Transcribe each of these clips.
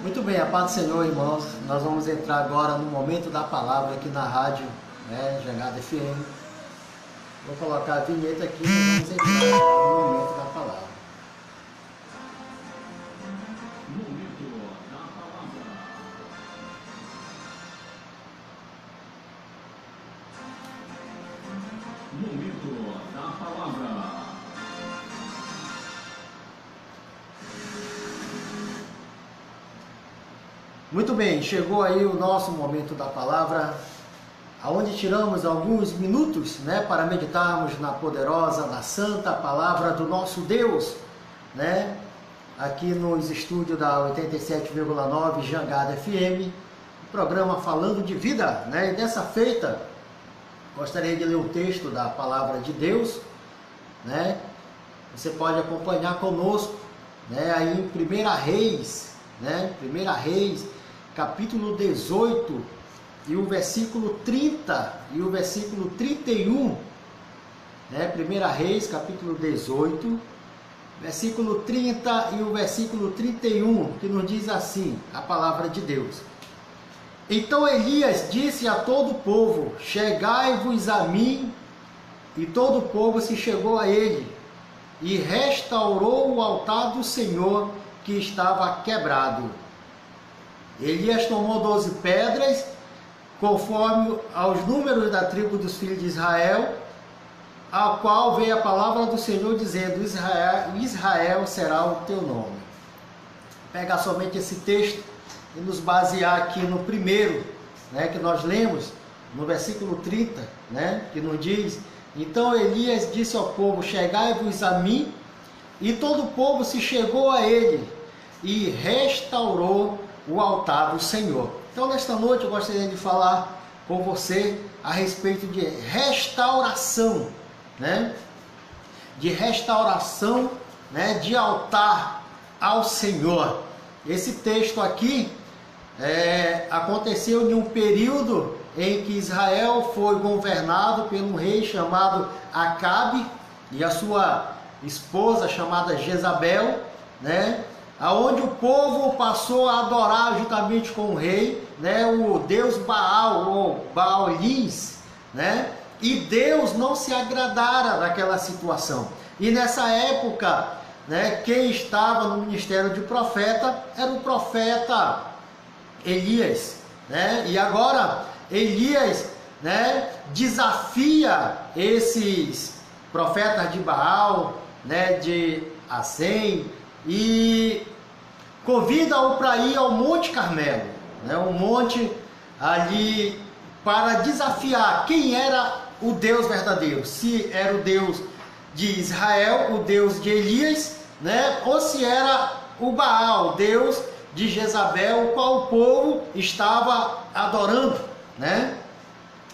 Muito bem, a paz do Senhor, irmãos. Nós vamos entrar agora no momento da palavra aqui na rádio, Jangada FM. Vou colocar a vinheta aqui e vamos entrar no momento da palavra. Momento da palavra. Muito bem, chegou aí o nosso momento da palavra, aonde tiramos alguns minutos, para meditarmos na poderosa, na santa palavra do nosso Deus, aqui nos estúdios da 87,9 Jangada FM, programa Falando de Vida, E dessa feita, gostaria de ler o texto da palavra de Deus, Você pode acompanhar conosco, aí em 1 Reis, 1 Reis, capítulo 18, e o versículo 30 e o versículo 31, 1 Reis, capítulo 18, versículo 30 e o versículo 31, que nos diz assim, a palavra de Deus. Então Elias disse a todo o povo, chegai-vos a mim, e todo o povo se chegou a ele, e restaurou o altar do Senhor, que estava quebrado. Elias tomou 12 pedras, conforme aos números da tribo dos filhos de Israel, ao qual veio a palavra do Senhor dizendo, Israel será o teu nome. Pegar somente esse texto e nos basear aqui no primeiro, que nós lemos, no versículo 30, que nos diz, então Elias disse ao povo, chegai-vos a mim, e todo o povo se chegou a ele, e restaurou o altar do Senhor. Então, nesta noite, eu gostaria de falar com você a respeito de restauração, de restauração, de altar ao Senhor. Esse texto aqui aconteceu em um período em que Israel foi governado por um rei chamado Acabe e a sua esposa chamada Jezabel, aonde o povo passou a adorar juntamente com o rei, o deus Baal, ou Baalins, e Deus não se agradara daquela situação. E nessa época, quem estava no ministério de profeta era o profeta Elias, e agora Elias, desafia esses profetas de Baal, de Assem, e convida-o para ir ao Monte Carmelo, um monte ali para desafiar quem era o Deus verdadeiro, se era o Deus de Israel, o Deus de Elias, ou se era o Baal, o Deus de Jezabel, o qual o povo estava adorando,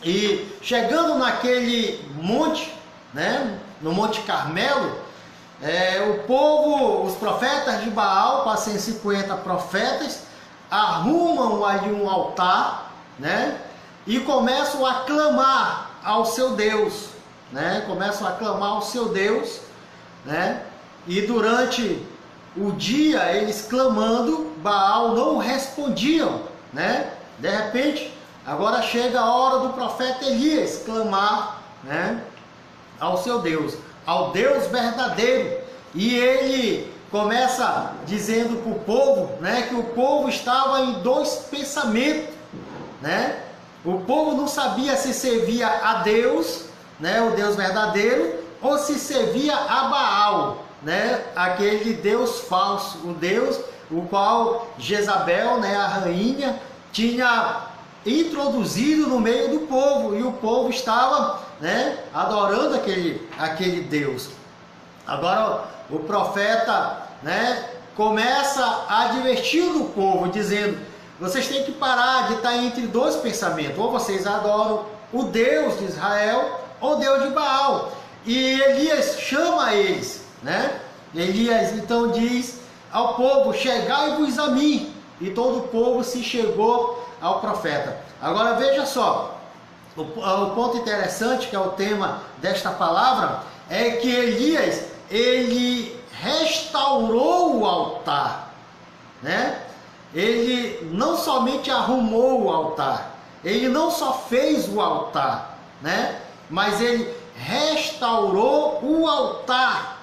E chegando naquele monte, no Monte Carmelo, o povo, os profetas de Baal, 450 profetas, arrumam ali um altar, e começam a clamar ao seu Deus, começam a clamar ao seu Deus, e durante o dia eles clamando, Baal não respondiam, de repente, agora chega a hora do profeta Elias clamar, ao seu Deus, ao Deus verdadeiro, e ele começa dizendo para o povo, que o povo estava em dois pensamentos, o povo não sabia se servia a Deus, o Deus verdadeiro, ou se servia a Baal, aquele Deus falso, o Deus o qual Jezabel, a rainha, tinha introduzido no meio do povo, e o povo estava adorando aquele Deus. Agora o profeta começa a advertir o povo, dizendo, vocês têm que parar de estar entre dois pensamentos, ou vocês adoram o Deus de Israel, ou o Deus de Baal. E Elias chama eles, Elias então diz ao povo, chegai-vos a mim, e todo o povo se chegou ao profeta. Agora veja só, o ponto interessante, que é o tema desta palavra, é que Elias, ele restaurou o altar, ele não somente arrumou o altar, ele não só fez o altar, né? Mas ele restaurou o altar,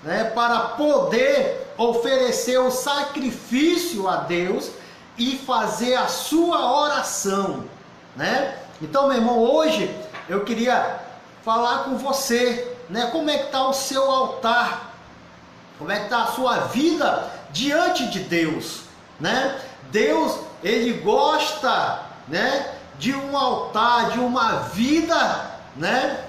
né? Para poder oferecer o sacrifício a Deus e fazer a sua oração, né? Então, meu irmão, hoje eu queria falar com você, né? Como é que está o seu altar? Como é que está a sua vida diante de Deus, né? Deus, ele gosta, né, de um altar, de uma vida, né,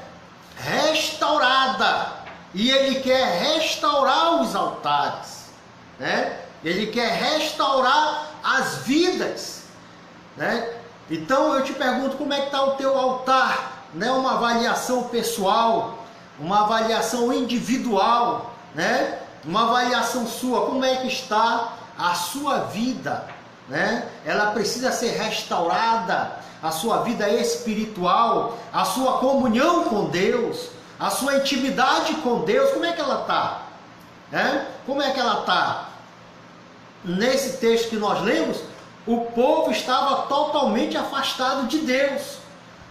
restaurada. E ele quer restaurar os altares, né? Ele quer restaurar as vidas, né? Então eu te pergunto, como é que está o teu altar, né? Uma avaliação pessoal, uma avaliação individual, né? Uma avaliação sua, como é que está a sua vida, né? Ela precisa ser restaurada, a sua vida espiritual, a sua comunhão com Deus, a sua intimidade com Deus, como é que ela está? Né? Como é que ela está? Nesse texto que nós lemos, o povo estava totalmente afastado de Deus,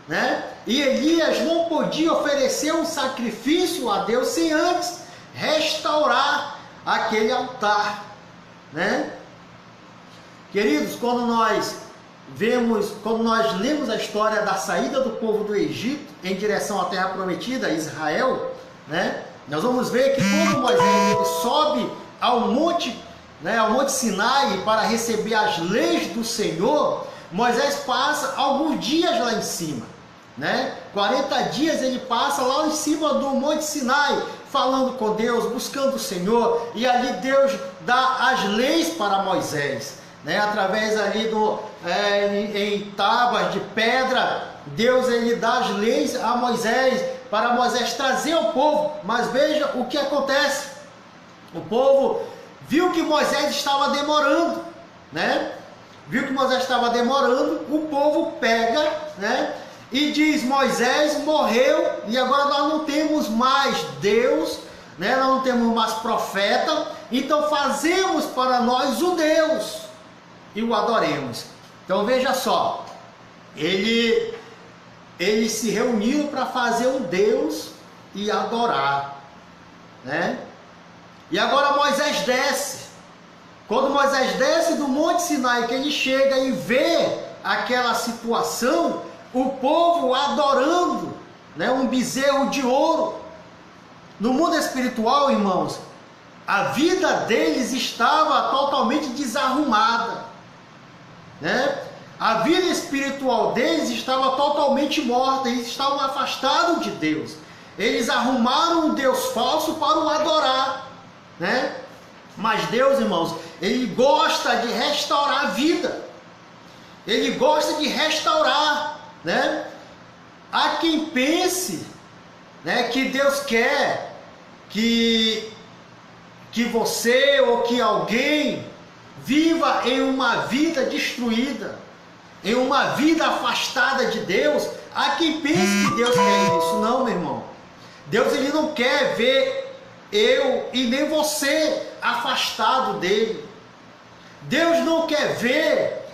né? E Elias não podia oferecer um sacrifício a Deus sem antes restaurar aquele altar, né? Queridos, quando nós lemos a história da saída do povo do Egito em direção à terra prometida, Israel, né? Nós vamos ver que quando Moisés ele sobe ao monte, né, ao monte Sinai para receber as leis do Senhor, Moisés passa alguns dias lá em cima, né? 40 dias ele passa lá em cima do monte Sinai, falando com Deus, buscando o Senhor, e ali Deus dá as leis para Moisés, né? Através ali em tábuas de pedra, Deus ele dá as leis a Moisés, para Moisés trazer ao povo. Mas veja o que acontece, o povo viu que Moisés estava demorando, né? Viu que Moisés estava demorando, o povo pega, né? E diz, Moisés morreu e agora nós não temos mais Deus, né? Nós não temos mais profeta, então fazemos para nós um Deus e o adoremos. Então veja só, eles se reuniram para fazer um Deus e adorar, né? E agora Moisés desce. Quando Moisés desce do Monte Sinai, que ele chega e vê aquela situação, o povo adorando, né, um bezerro de ouro. No mundo espiritual, irmãos, a vida deles estava totalmente desarrumada, né? A vida espiritual deles estava totalmente morta, eles estavam afastados de Deus. Eles arrumaram um Deus falso para o adorar, né? Mas Deus, irmãos, ele gosta de restaurar a vida. Ele gosta de restaurar, né? Há quem pense, né, que Deus quer que você ou que alguém viva em uma vida destruída, em uma vida afastada de Deus. Há quem pense que Deus quer isso. Não, meu irmão. Deus ele não quer ver eu e nem você afastado dele. Deus não quer ver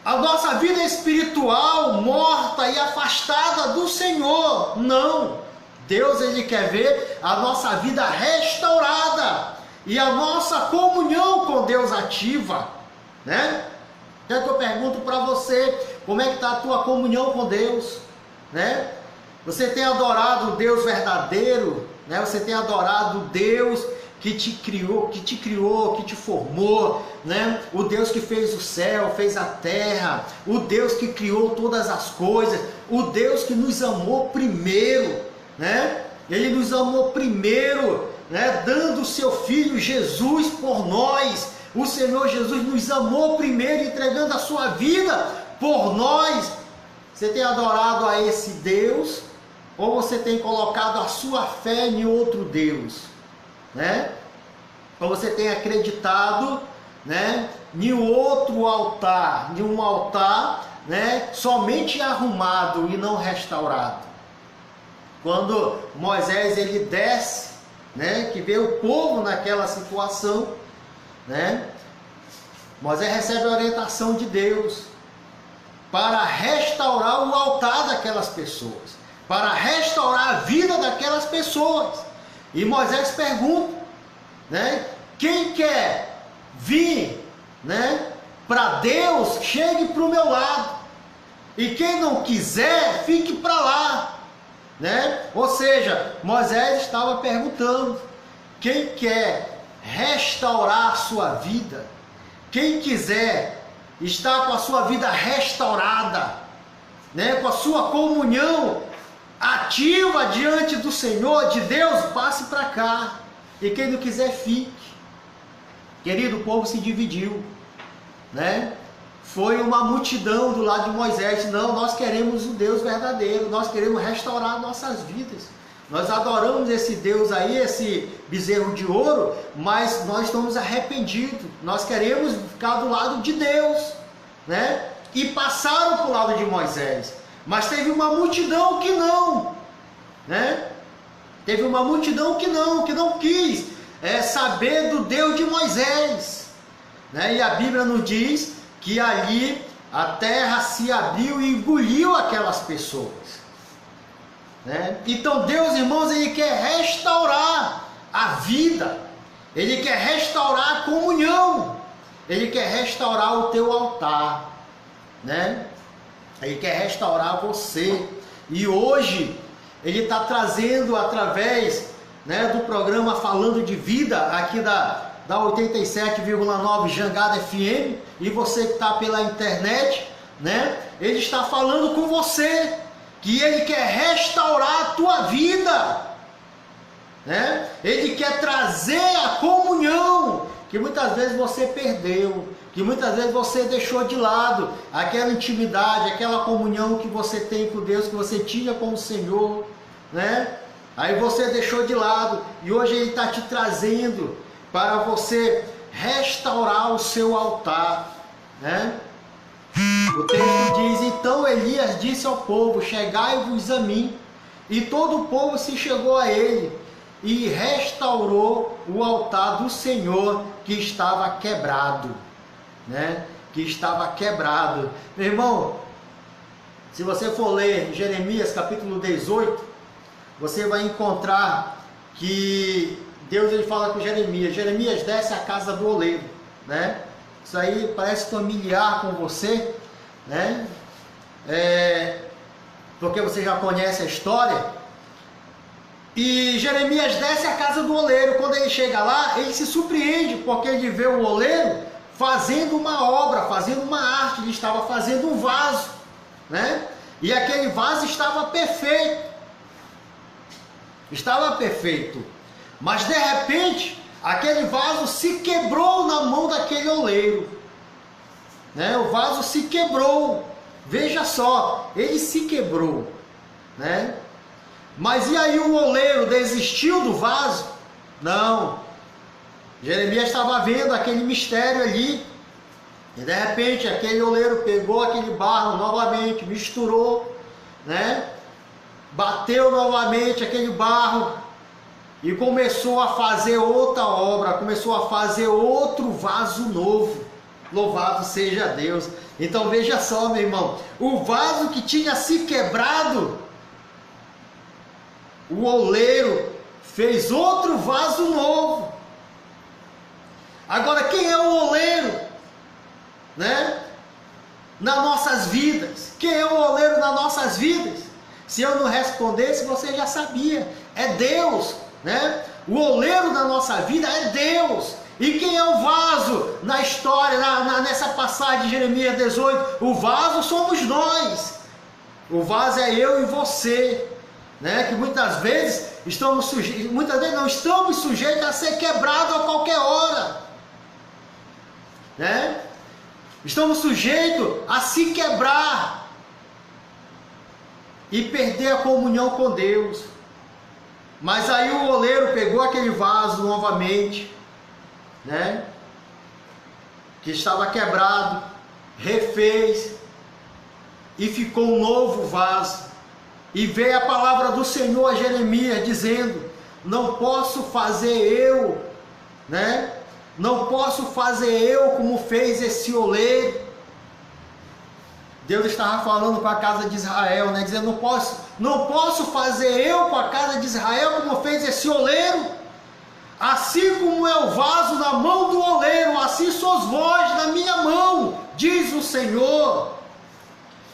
a nossa vida espiritual morta e afastada do Senhor. Não. Deus ele quer ver a nossa vida restaurada e a nossa comunhão com Deus ativa, né? Então eu pergunto para você, como é que está a tua comunhão com Deus, né? Você tem adorado o Deus verdadeiro, né? Você tem adorado o Deus que te criou, que te formou, né? O Deus que fez o céu, fez a terra, o Deus que criou todas as coisas, o Deus que nos amou primeiro, né? Ele nos amou primeiro, né? Dando o seu Filho Jesus por nós. O Senhor Jesus nos amou primeiro, entregando a sua vida por nós. Você tem adorado a esse Deus, ou você tem colocado a sua fé em outro Deus, né? Ou você tem acreditado, né, em outro altar, em um altar, né, somente arrumado e não restaurado. Quando Moisés ele desce, né, que vê o povo naquela situação, né, Moisés recebe a orientação de Deus para restaurar o altar daquelas pessoas, para restaurar a vida daquelas pessoas. E Moisés pergunta, né? Quem quer vir, né, para Deus, chegue para o meu lado. E quem não quiser, fique para lá, né? Ou seja, Moisés estava perguntando: quem quer restaurar a sua vida, quem quiser estar com a sua vida restaurada, né, com a sua comunhão ativa diante do Senhor, de Deus, passe para cá. E quem não quiser, fique. Querido, o povo se dividiu, né? Foi uma multidão do lado de Moisés. Não, nós queremos o Deus verdadeiro, nós queremos restaurar nossas vidas. Nós adoramos esse Deus aí, esse bezerro de ouro, mas nós estamos arrependidos. Nós queremos ficar do lado de Deus, né? E passaram para o lado de Moisés. Mas teve uma multidão que não, né? Teve uma multidão que não quis saber do Deus de Moisés, né? E a Bíblia nos diz que ali a terra se abriu e engoliu aquelas pessoas, né? Então Deus, irmãos, Ele quer restaurar a vida, Ele quer restaurar a comunhão, Ele quer restaurar o teu altar, né? Ele quer restaurar você. E hoje Ele está trazendo através, né, do programa Falando de Vida, aqui da 87,9 Jangada FM, e você que está pela internet, né, Ele está falando com você, que Ele quer restaurar a tua vida, né? Ele quer trazer a comunhão que muitas vezes você perdeu, que muitas vezes você deixou de lado, aquela intimidade, aquela comunhão que você tem com Deus, que você tinha com o Senhor, né? Aí você deixou de lado, e hoje Ele está te trazendo para você restaurar o seu altar, né? O texto diz: então Elias disse ao povo: chegai-vos a mim. E todo o povo se chegou a ele, e restaurou o altar do Senhor, que estava quebrado, né? Que estava quebrado. Meu irmão, se você for ler Jeremias capítulo 18, você vai encontrar que Deus, ele fala com Jeremias: Jeremias, desce à casa do oleiro, né? Isso aí parece familiar com você, né? Porque você já conhece a história. E Jeremias desce à casa do oleiro. Quando ele chega lá, ele se surpreende, porque ele vê o oleiro fazendo uma obra, fazendo uma arte. Ele estava fazendo um vaso, né? E aquele vaso estava perfeito. Estava perfeito. Mas de repente, aquele vaso se quebrou na mão daquele oleiro, né? O vaso se quebrou. Veja só, ele se quebrou, né? Mas e aí o oleiro desistiu do vaso? Não. Jeremias estava vendo aquele mistério ali. E de repente aquele oleiro pegou aquele barro novamente, misturou, né? Bateu novamente aquele barro e começou a fazer outra obra, começou a fazer outro vaso novo. Louvado seja Deus. Então veja só, meu irmão, o vaso que tinha se quebrado, o oleiro fez outro vaso novo. Agora, quem é o oleiro, né? Nas nossas vidas. Quem é o oleiro nas nossas vidas? Se eu não respondesse, você já sabia. É Deus, né? O oleiro da nossa vida é Deus. E quem é o vaso na história, nessa passagem de Jeremias 18? O vaso somos nós. O vaso é eu e você, né? Que muitas vezes não estamos sujeitos a ser quebrados a qualquer hora, né? Estamos sujeitos a se quebrar e perder a comunhão com Deus. Mas aí o oleiro pegou aquele vaso novamente, né? Que estava quebrado, refez e ficou um novo vaso. E veio a palavra do Senhor a Jeremias dizendo: não posso fazer eu, né, Não posso fazer eu como fez esse oleiro. Deus estava falando com a casa de Israel, né? Dizendo, não posso fazer eu com a casa de Israel como fez esse oleiro. Assim como é o vaso na mão do oleiro, assim sois vós na minha mão, diz o Senhor.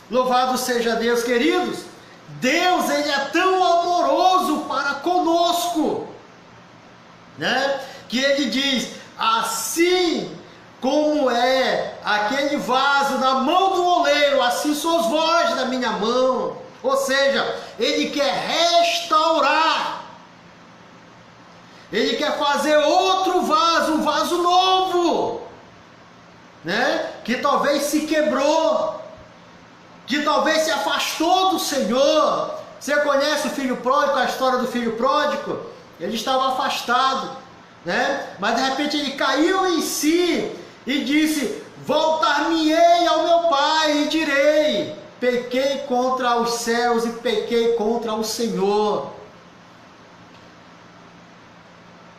Louvado seja Deus, queridos. Deus, Ele é tão amoroso para conosco, né? Que Ele diz, assim como é aquele vaso na mão do oleiro, assim sois vós na minha mão. Ou seja, Ele quer restaurar. Ele quer fazer outro vaso, um vaso novo, né? Que talvez se quebrou, que talvez se afastou do Senhor. Você conhece o filho pródigo, a história do filho pródigo? Ele estava afastado, né? Mas de repente ele caiu em si e disse, voltar-me-ei ao meu pai e direi, pequei contra os céus e pequei contra o Senhor.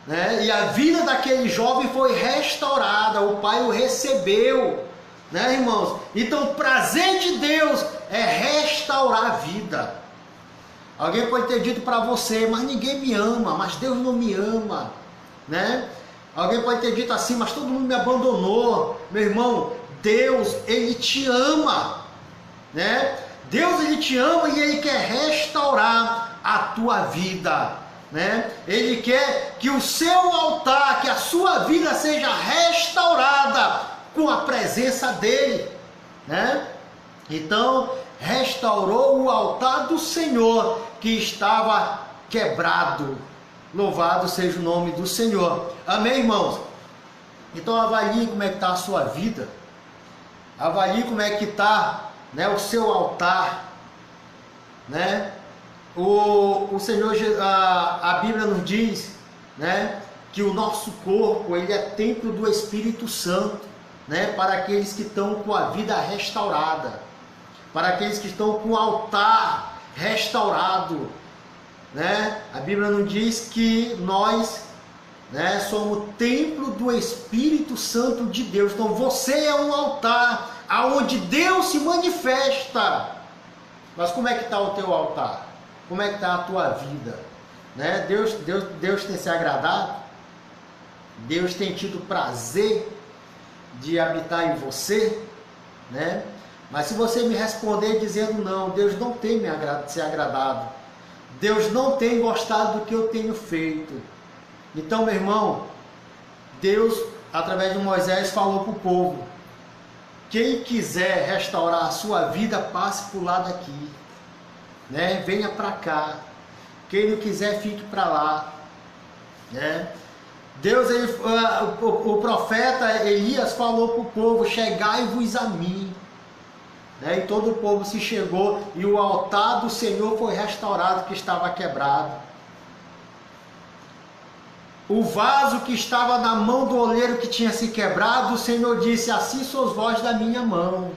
Né? E a vida daquele jovem foi restaurada, o pai o recebeu, né, irmãos? Então o prazer de Deus é restaurar a vida. Alguém pode ter dito para você, mas ninguém me ama, mas Deus não me ama, né? Alguém pode ter dito assim, mas todo mundo me abandonou. Meu irmão, Deus, Ele te ama, né? Deus, Ele te ama e Ele quer restaurar a tua vida, né? Ele quer que o seu altar, que a sua vida seja restaurada com a presença dEle, né? Então, restaurou o altar do Senhor que estava quebrado. Louvado seja o nome do Senhor. Amém, irmãos? Então avalie como é que está a sua vida. Avalie como é que está, né, o seu altar, né? O Senhor, a Bíblia nos diz, né, que o nosso corpo, ele é templo do Espírito Santo, né, para aqueles que estão com a vida restaurada, para aqueles que estão com o altar restaurado, né? A Bíblia nos diz que nós, né, somos templo do Espírito Santo de Deus. Então você é um altar aonde Deus se manifesta. Mas como é que está o teu altar? Como é que está a tua vida? Né? Deus tem se agradado? Deus tem tido prazer de habitar em você? Né? Mas se você me responder dizendo não, Deus não tem se agradado, Deus não tem gostado do que eu tenho feito. Então, meu irmão, Deus, através de Moisés, falou para o povo, quem quiser restaurar a sua vida, passe por lá daqui, né? Venha para cá. Quem não quiser, fique para lá, né? Deus, o profeta Elias falou para o povo, chegai-vos a mim. Né? E todo o povo se chegou e o altar do Senhor foi restaurado, que estava quebrado. O vaso que estava na mão do oleiro que tinha se quebrado, o Senhor disse, assim sois vós da minha mão.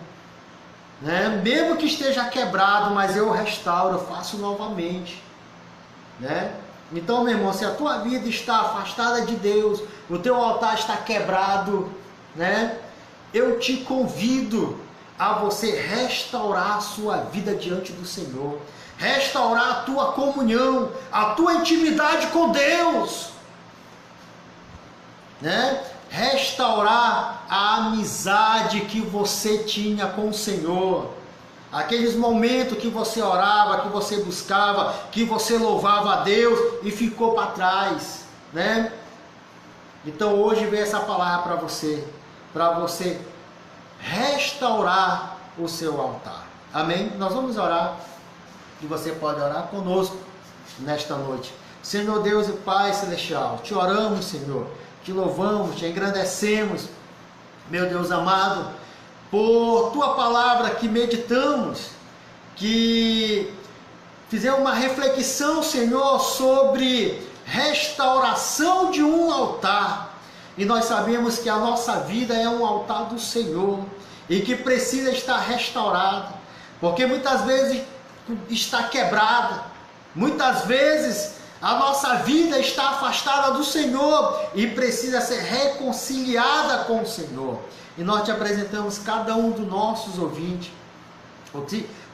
Né? Mesmo que esteja quebrado, mas eu restauro, eu faço novamente. Né? Então, meu irmão, se a tua vida está afastada de Deus, o teu altar está quebrado, né? Eu te convido a você restaurar a sua vida diante do Senhor, restaurar a tua comunhão, a tua intimidade com Deus, né? Restaurar a amizade que você tinha com o Senhor, aqueles momentos que você orava, que você buscava, que você louvava a Deus e ficou para trás, né? Então hoje vem essa palavra para você restaurar o seu altar. Amém? Nós vamos orar e você pode orar conosco nesta noite. Senhor Deus e Pai Celestial, te oramos, Senhor, te louvamos, te engrandecemos, meu Deus amado, por tua palavra que meditamos, que fizemos uma reflexão, Senhor, sobre restauração de um altar. E nós sabemos que a nossa vida é um altar do Senhor e que precisa estar restaurada, porque muitas vezes está quebrada, muitas vezes a nossa vida está afastada do Senhor e precisa ser reconciliada com o Senhor. E nós te apresentamos cada um dos nossos ouvintes,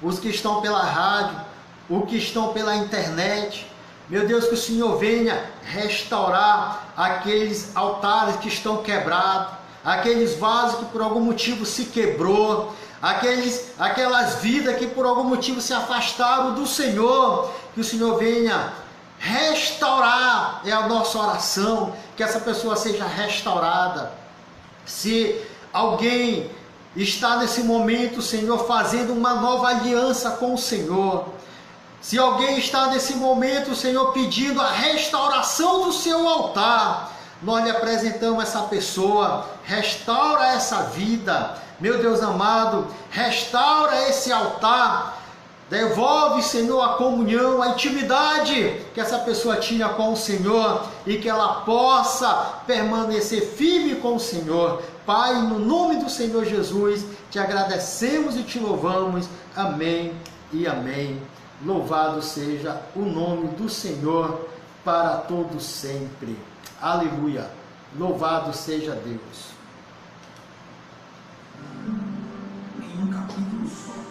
os que estão pela rádio, os que estão pela internet. Meu Deus, que o Senhor venha restaurar aqueles altares que estão quebrados, aqueles vasos que por algum motivo se quebrou, aquelas vidas que por algum motivo se afastaram do Senhor. Que o Senhor venha restaurar, é a nossa oração, que essa pessoa seja restaurada. Se alguém está nesse momento, Senhor, fazendo uma nova aliança com o Senhor, se alguém está nesse momento, Senhor, pedindo a restauração do seu altar, nós lhe apresentamos essa pessoa. Restaura essa vida, meu Deus amado, restaura esse altar, devolve, Senhor, a comunhão, a intimidade que essa pessoa tinha com o Senhor, e que ela possa permanecer firme com o Senhor. Pai, no nome do Senhor Jesus, te agradecemos e te louvamos. Amém e amém. Louvado seja o nome do Senhor para todos sempre. Aleluia. Louvado seja Deus. Em um capítulo só.